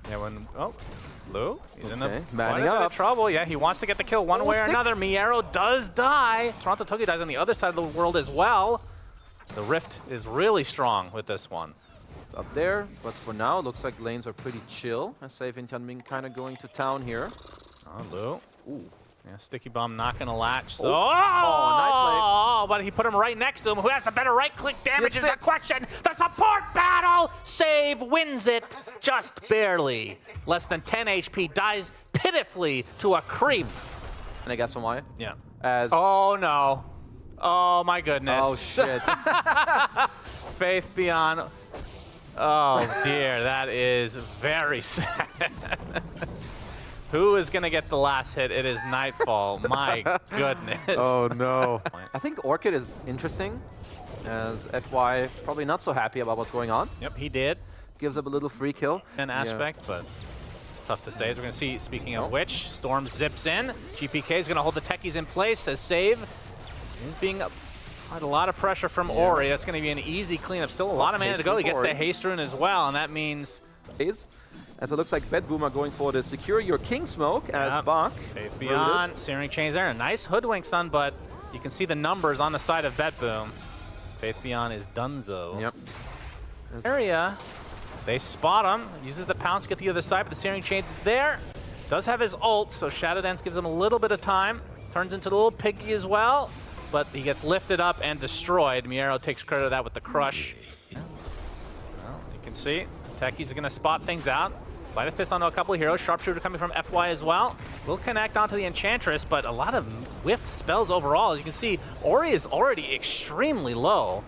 Yeah, Lou, he's in quite a manning bit of up. trouble. Yeah, he wants to get the kill one way or another. MieRo does die. TORONTOTOKYO dies on the other side of the world as well. The rift is really strong with this one. Up there, but for now, looks like lanes are pretty chill. As Save and Tianming kind of going to town here. Oh, Lou. Ooh. Yeah, Sticky Bomb not going to latch. So, nice but he put him right next to him. Who has the better right-click damage is the question. The support battle! Save wins it just barely. Less than 10 HP, dies pitifully to a creep. And I guess why? Yeah. As Oh, no. Oh, my goodness. oh, shit. Faith Beyond. Oh, dear. That is very sad. Who is going to get the last hit? It is Nightfall. My goodness. Oh, no. I think Orchid is interesting, as FY probably not so happy about what's going on. Yep, he did. Gives up a little free kill. An aspect, but it's tough to say. As we're going to see, speaking of which, Storm zips in. GPK is going to hold the techies in place as Save is being quite a lot of pressure from Ori. That's going to be an easy cleanup. Still a lot of mana to go. He gets the haste rune as well, and that means... And so it looks like BetBoom are going for the secure your king smoke as Bach. Faith Beyond, Searing Chains there. A nice hoodwink stun, but you can see the numbers on the side of BetBoom. Faith Beyond is donezo. Yep. Area, they spot him. Uses the pounce to get the other side, but the Searing Chains is there. Does have his ult, so Shadow Dance gives him a little bit of time. Turns into the little piggy as well, but he gets lifted up and destroyed. MieRo takes credit of that with the crush. Well, you can see, techies are going to spot things out. Sleight of Fist onto a couple of heroes. Sharpshooter coming from FY as well. Will connect onto the Enchantress, but a lot of whiffed spells overall. As you can see, Ori is already extremely low.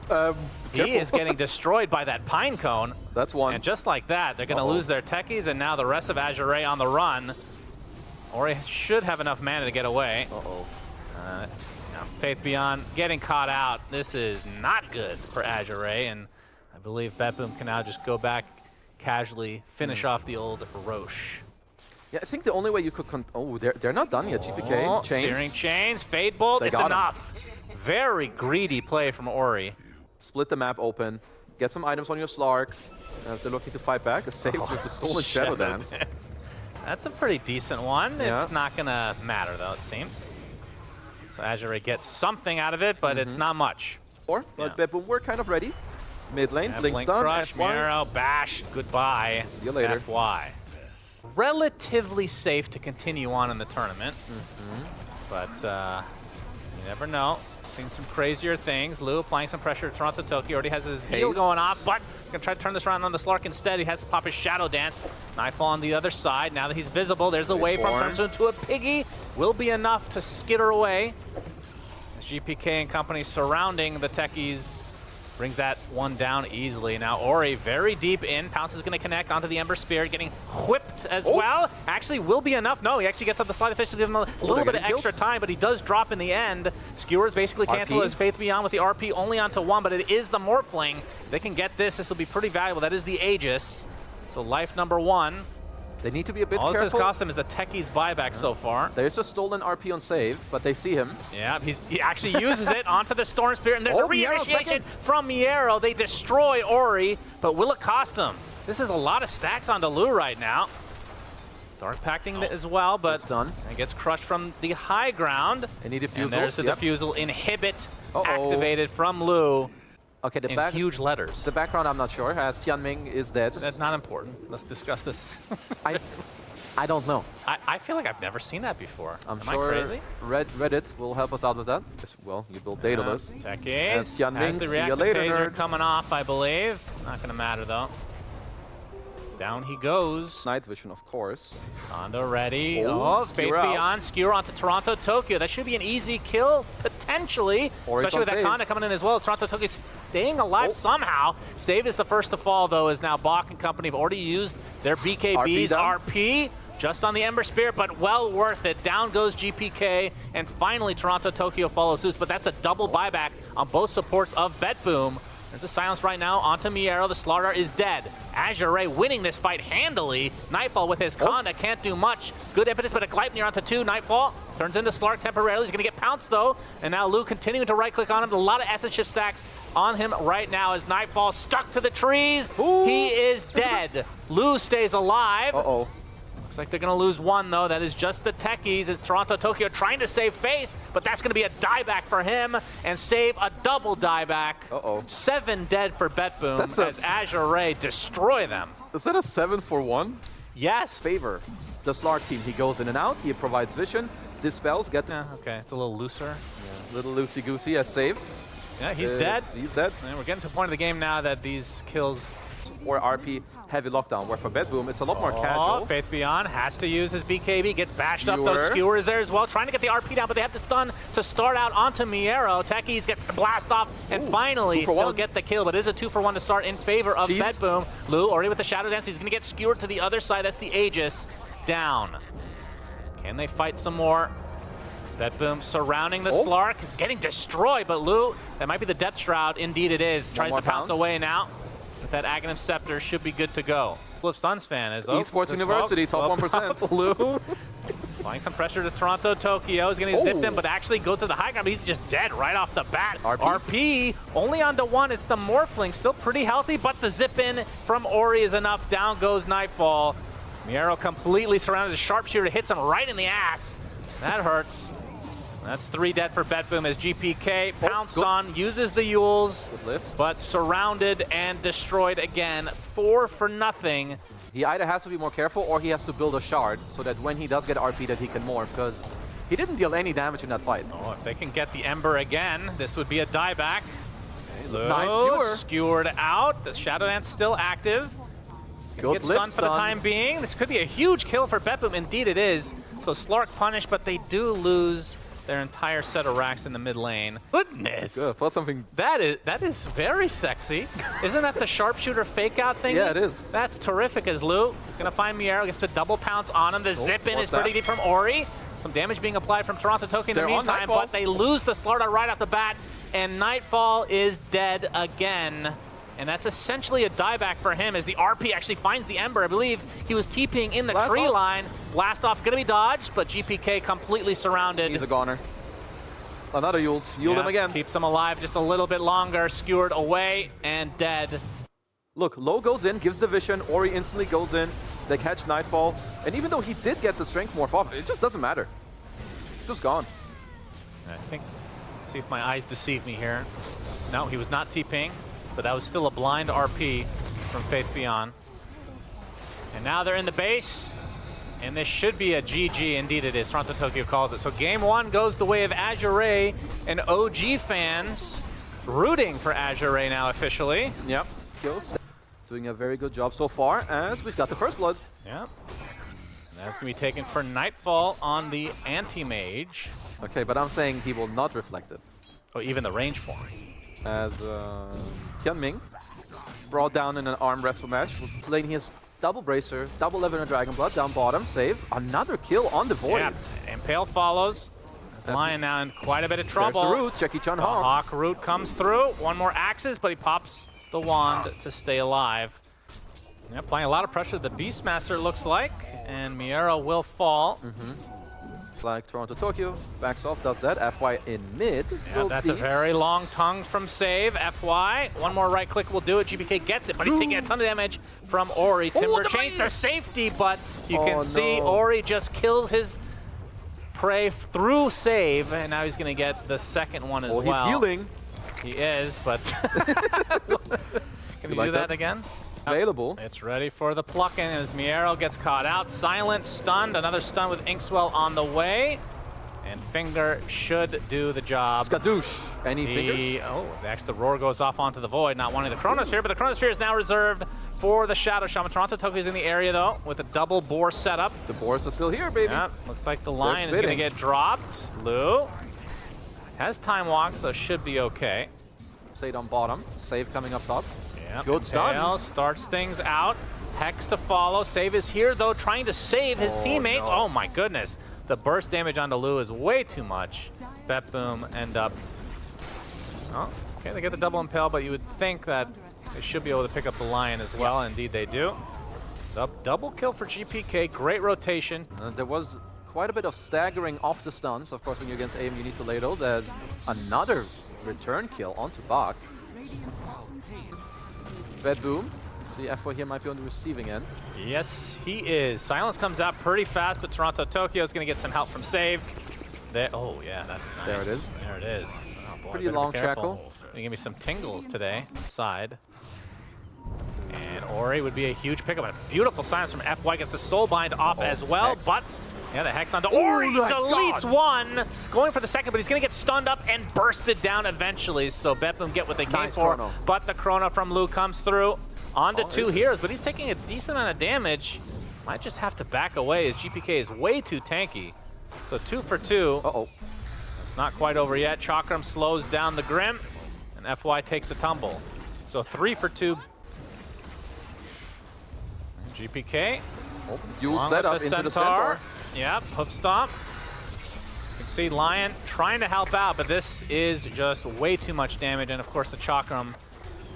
He is getting destroyed by that Pine Cone. That's one. And just like that, they're going to lose their techies, and now the rest of Azure Ray on the run. Ori should have enough mana to get away. Faith Beyond getting caught out. This is not good for Azure Ray, and I believe BetBoom can now just go back, casually finish off the old Roche. Yeah, I think the only way you could they're not done yet, GPK. Chains. Searing Chains, Fade Bolt, it's enough. Very greedy play from Ori. Split the map open, get some items on your Slark as they're looking to fight back. A save with the stolen Shadow Dance. That's a pretty decent one. Yeah. It's not gonna matter though, it seems. So Azure Ray gets something out of it, but it's not much. But BetBoom, we're kind of ready. Mid lane, Blink stun, Crush, MieRo, Bash, goodbye. See you later. FY. Relatively safe to continue on in the tournament, but you never know. Seen some crazier things. Lou applying some pressure to TORONTOTOKYO. Already has his heal going off, but gonna try to turn this around on the Slark instead. He has to pop his Shadow Dance. Nightfall on the other side. Now that he's visible, there's a wave from turns into a piggy. Will be enough to skitter away. As GPK and company surrounding the techies brings that one down easily. Now Ori very deep in. Pounce is going to connect onto the Ember Spirit, getting whipped as well. Actually will be enough. No, he actually gets up the Sleight of Fist to give him a little bit of extra time, but he does drop in the end. Skewers basically cancel his Faith Beyond with the RP only onto one, but it is the Morphling. They can get this. This will be pretty valuable. That is the Aegis. So life number one. They need to be a bit All careful. this has cost him is a Techie's buyback so far. There's a stolen RP on Save, but they see him. Yeah, he actually uses it onto the Storm Spirit, and there's a reinitiation from MieRo. They destroy Ori, but will it cost him? This is a lot of stacks onto Lou right now. Dark Pacting as well, but it gets crushed from the high ground. Any defusals? And there's the defusal inhibit activated from Lou. Okay, in huge letters. The background, I'm not sure, as Tianming is dead. That's not important. Let's discuss this. I don't know. I feel like I've never seen that before. I'm sure I crazy? Reddit will help us out with that. Well, you build dataless. Techies. Tianming, the see you later, nerd. Coming off, I believe. Not going to matter, though. Down he goes. Night vision, of course. Hondo ready. Faith Beyond. Skewer onto TORONTOTOKYO. That should be an easy kill, potentially. Especially with that Conda coming in as well. TORONTOTOKYO staying alive somehow. Save is the first to fall, though, as now Bach and company have already used their BKB's RP just on the Ember Spirit, but well worth it. Down goes GPK, and finally TORONTOTOKYO follows suit, but that's a double buyback on both supports of BetBoom. There's a silence right now onto MieRo. The Slaughter is dead. Azure Ray winning this fight handily. Nightfall with his Conda can't do much. Good impetus, but a Gleipnir onto 2. Nightfall turns into Slark temporarily. He's going to get pounced, though. And now Lu continuing to right-click on him. A lot of essence shift stacks on him right now as Nightfall stuck to the trees. Ooh. He is dead. Lu stays alive. Uh-oh. Looks like they're going to lose one, though. That is just the techies. It's TORONTOTOKYO trying to save face, but that's going to be a dieback for him and save a double dieback. Uh-oh. 7 dead for BetBoom as Azure Ray destroy them. Is that a 7-for-1? Yes. Favor the Slark team. He goes in and out. He provides vision, dispels, get the... Yeah, okay. It's a little looser. Yeah, little loosey-goosey as save. Yeah, he's dead. He's dead. And we're getting to a point of the game now that these kills... Or RP heavy lockdown, where for BetBoom it's a lot more casual. Faith Beyond has to use his BKB, gets bashed up. Those skewers there as well, trying to get the RP down, but they have the stun to start out onto MieRo. Techies gets the blast off, and finally they'll get the kill, but it is a 2-for-1 to start in favor of BetBoom. Lu Ori with the Shadow Dance, he's going to get skewered to the other side. That's the Aegis down. Can they fight some more? BetBoom surrounding the Slark. He's getting destroyed, but Lu, that might be the Death Shroud. Indeed it is. Tries to pounce away now. With that Aghanim Scepter, should be good to go. Cliff Suns fan is Esports University, top 1%. Lu. Applying some pressure to TORONTOTOKYO. He's going to zip him, but actually go to the high ground. He's just dead right off the bat. RP only onto 1. It's the Morphling, still pretty healthy, but the zip in from Ori is enough. Down goes Nightfall. MieRo completely surrounded. The sharpshooter hits him right in the ass. That hurts. That's 3 dead for BetBoom as GPK pounced on, uses the Yules, but surrounded and destroyed again. 4-for-0. He either has to be more careful or he has to build a shard so that when he does get RP that he can morph, because he didn't deal any damage in that fight. Oh, if they can get the Ember again, this would be a dieback. Okay, nice skewered out. The Shadow Dance still active. Get stunned for the time being. This could be a huge kill for BetBoom. Indeed it is. So Slark punished, but they do lose their entire set of racks in the mid lane. Goodness. Good. I thought something. That is very sexy. Isn't that the sharpshooter fake out thing? Yeah, it is. That's terrific as Lu. He's going to find MieRo, gets the double pounce on him. The zip in is pretty deep from Ori. Some damage being applied from TORONTOTOKYO in the meantime, but they lose the Slark right off the bat, and Nightfall is dead again. And that's essentially a dieback for him as the RP actually finds the Ember. I believe he was TPing in the tree line. Blast off going to be dodged, but GPK completely surrounded. He's a goner. Another Yules. Yule him again. Keeps him alive just a little bit longer. Skewered away and dead. Look, Low goes in, gives the vision. Ori instantly goes in. They catch Nightfall. And even though he did get the strength morph off, it just doesn't matter. It's just gone. I think, let's see if my eyes deceive me here. No, he was not TPing. But that was still a blind RP from Faith Beyond. And now they're in the base, and this should be a GG. Indeed it is. TORONTOTOKYO calls it. So game 1 goes the way of Azure Ray, and OG fans rooting for Azure Ray now officially. Yep. Doing a very good job so far, as we've got the first blood. Yep. And that's going to be taken for Nightfall on the anti-mage. Okay, but I'm saying he will not reflect it. Oh, even the range form. As Tianming brought down in an arm wrestle match. Slaying his double bracer, double lever and a dragon blood down bottom. Save. Another kill on the void. Yeah, Impale follows. Lion now in quite a bit of trouble. There's the root, Jackie Chun Hawk. Hawk root comes through. One more axes, but he pops the wand to stay alive. Yeah, applying a lot of pressure to the Beastmaster, it looks like, and MieRo will fall. Like TORONTOTOKYO backs off, does that. FY in mid. Yeah, that's a very long tongue from Save. FY. One more right click will do it. GPK gets it, but he's taking a ton of damage from Ori. Timber chains to safety, but you can see Ori just kills his prey through Save, and now he's going to get the second one as well. He's healing. He is, but can you do that again? Available. It's ready for the pluck-in as MieRo gets caught out. Silent, stunned, another stun with Inkswell on the way. And Finger should do the job. Skadoosh. Any fingers? Oh, actually the roar goes off onto the void, not wanting the Chronosphere, but the Chronosphere is now reserved for the Shadow Shaman. TORONTOTOKYO is in the area though, with a double boar setup. The boars are still here, baby. Yeah, looks like the Lion is going to get dropped. Lu has Time Walk, so should be okay. Stayed on bottom. Save coming up top. Yep. Good stun. Starts things out. Hex to follow. Save is here, though, trying to save his teammates. Oh, my goodness. The burst damage onto Lu is way too much. BetBoom end up... Oh, okay, they get the double impale, but you would think that They should be able to pick up the Lion as well. Indeed they do. Double kill for GPK, great rotation. There was quite a bit of staggering off the stuns. Of course, when you're against AM, you need to lay those, as another return kill onto Bach. BetBoom. See, F4 here might be on the receiving end. Yes, he is. Silence comes out pretty fast, but TORONTOTOKYO is going to get some help from Save. There, oh, yeah, that's nice. There it is. There it is. Oh, boy, pretty long shackle. Gonna give me some tingles today. Side. And Ori would be a huge pickup. A beautiful silence from FY, gets the soul bind off as well, Hex. but yeah, the Hex onto Ori deletes one. Going for the second, but he's gonna get stunned up and bursted down eventually. So BetBoom get what they came for, chrono. but the chrono from Lu comes through. Onto two heroes, but he's taking a decent amount of damage. Might just have to back away as GPK is way too tanky. So 2 for 2. Uh-oh. It's not quite over yet. Chakram slows down the Grim, and FY takes a tumble. So 3 for 2. GPK. Oh, dual setup into the centaur. Yep, hoof stomp. You can see Lion trying to help out, but this is just way too much damage. And of course the Chakram,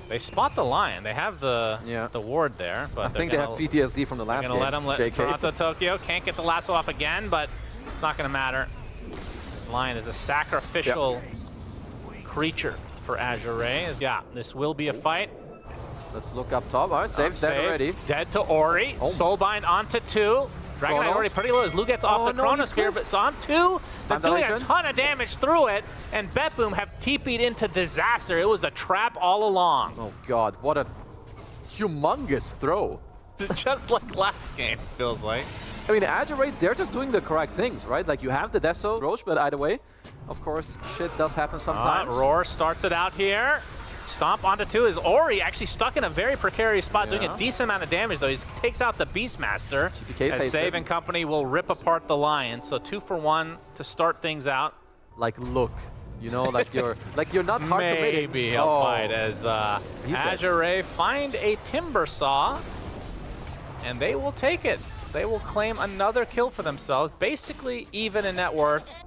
they spot the Lion. They have the ward there, but I think they have PTSD from the last game. They're gonna let him JK. TORONTOTOKYO can't get the lasso off again, but it's not gonna matter. Lion is a sacrificial creature for Azure Ray. Yeah, this will be a fight. Let's look up top. All right, Save's dead already. Dead to Ori. Soulbind onto 2. Dragon Knight already pretty low as Lu gets off the Chronosphere, but it's on 2. They're doing a ton of damage through it, and BetBoom have TP'd into disaster. It was a trap all along. Oh god, what a humongous throw. Just like last game, feels like. I mean, Azure Ray, they're just doing the correct things, right? Like, you have the Deso, Roche, but either way, of course, shit does happen sometimes. Roar starts it out here. Stomp onto 2 is Ori, actually stuck in a very precarious spot, doing a decent amount of damage, though. He takes out the Beastmaster, as Save and company will rip apart the Lion. So 2 for 1 to start things out. Like, look, you know, like you're not hard committing. Maybe he'll fight as Azure Ray find a Timber Saw, and they will take it. They will claim another kill for themselves, basically even in net worth.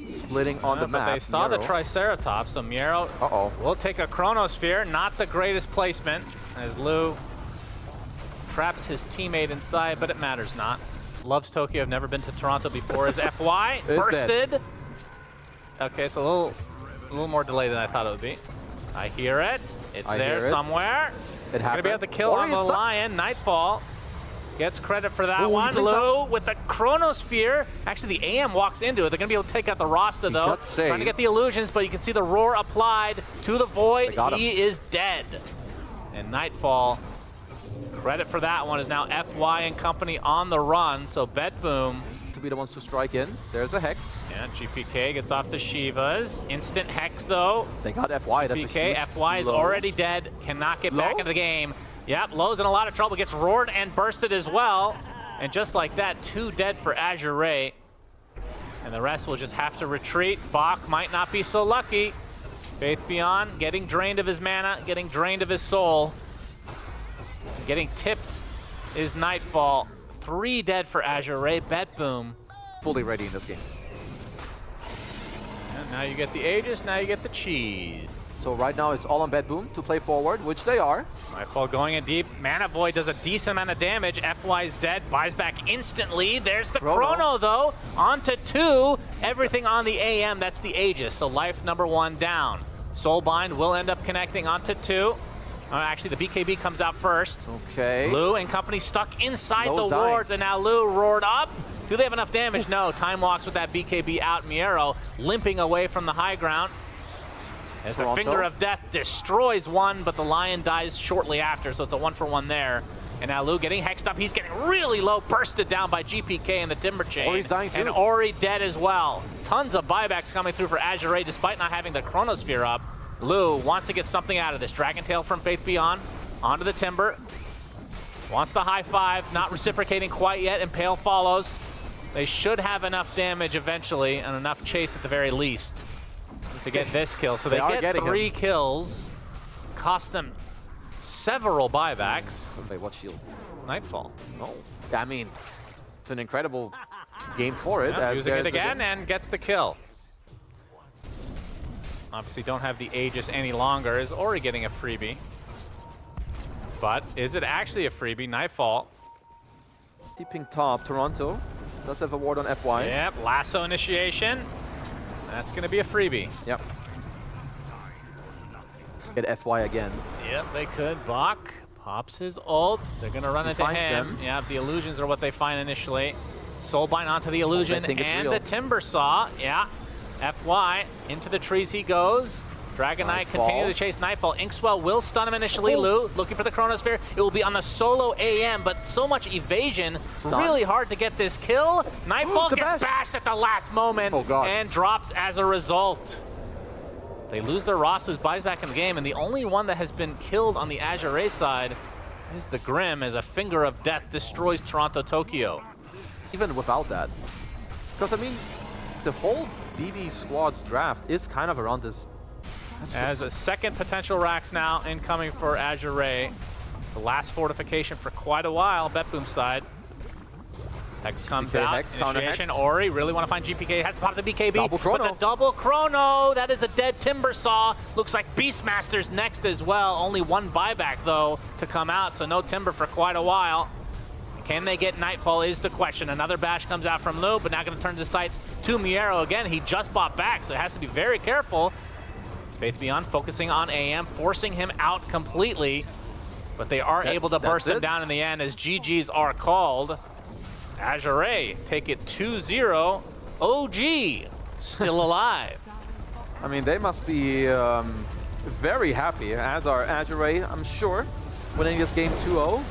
Splitting on the map. But they saw the Triceratops, so MieRo will take a Chronosphere. Not the greatest placement, as Lu traps his teammate inside, but it matters not. Loves Tokyo, have never been to Toronto before, as FY bursted. Okay, it's a little more delayed than I thought it would be. I hear it. It's there somewhere. It happened. Gonna be able to kill on the Lion. Nightfall gets credit for that one. Lu with the Chronosphere. Actually, the AM walks into it. They're going to be able to take out the Rasta, though. Trying to get the illusions, but you can see the roar applied to the Void. He is dead. And Nightfall, credit for that one, is now FY and company on the run. So BetBoom to be the ones to strike in. There's a Hex. Yeah, GPK gets off the Shivas. Instant Hex, though. They got FY. That's GPK, FY is already dead. Cannot get back into the game. Yep, Lowe's in a lot of trouble, gets roared and bursted as well. And just like that, 2 dead for Azure Ray. And the rest will just have to retreat. Bach might not be so lucky. Faith Beyond getting drained of his mana, getting drained of his soul. Getting tipped is Nightfall. 3 dead for Azure Ray. BetBoom fully ready in this game. And now you get the Aegis, now you get the cheese. So right now it's all on BetBoom to play forward, which they are. Nightfall going in deep. Mana Void does a decent amount of damage. FY's dead, buys back instantly. There's the Chrono though. Onto 2. Everything on the AM, that's the Aegis. So life number 1 down. Soulbind will end up connecting onto 2. Actually, the BKB comes out first. Okay. Lu and company stuck inside the wards, and now Lu roared up. Do they have enough damage? No. Time walks with that BKB out. MieRo limping away from the high ground. As the Finger of Death destroys one, but the Lion dies shortly after, so it's a 1 for 1 there. And now Lu getting hexed up. He's getting really low, bursted down by GPK and the Timber Chain. Ori's dying too. And Ori dead as well. Tons of buybacks coming through for Azure Ray, despite not having the Chronosphere up. Lu wants to get something out of this. Dragon Tail from Faith Beyond onto the Timber. Wants the high 5, not reciprocating quite yet. Impale follows. They should have enough damage eventually, and enough chase at the very least to get this kill. So they get 3 kills, cost them several buybacks. Wait, what shield? Nightfall. Oh, I mean, it's an incredible game for it. Yeah, using it again and gets the kill. Obviously don't have the Aegis any longer. Is Ori getting a freebie? But is it actually a freebie? Nightfall. Keeping top, Toronto does have a ward on FY. Yep, lasso initiation. That's going to be a freebie. Yep. Get FY again. Yep, they could. Bach pops his ult. They're going to run into him. Them. Yeah, the illusions are what they find initially. Soulbind onto the illusion and real. the Timber Saw. Yeah, FY into the trees he goes. Dragon Knight continue to chase Nightfall. Inkswell will stun him initially. Lu looking for the Chronosphere. It will be on the solo AM, but so much evasion. Stun. Really hard to get this kill. Nightfall gets bashed at the last moment and drops as a result. They lose their Ross, who buys back in the game, and the only one that has been killed on the Azure Ray side is the Grim, as a finger of death destroys TORONTOTOKYO. Even without that. Because, I mean, the whole BV squad's draft is kind of around this. As a second potential Rax now incoming for Azure Ray. The last fortification for quite a while, BetBoom side. Hex comes out, Hex, initiation, Ori, really want to find GPK, has to pop the BKB, double chrono. but the double chrono, that is a dead Timber Saw. Looks like Beastmaster's next as well, only one buyback though to come out, so no Timber for quite a while. Can they get Nightfall is the question. Another bash comes out from Lu, but now going to turn the sights to MieRo again. He just bought back, so it has to be very careful. Faith Beyond focusing on AM, forcing him out completely, but they are able to burst him down in the end as GGs are called. Azure Ray take it 2-0. OG still alive. I mean, they must be very happy, as are Azure Ray, I'm sure, winning this game 2-0.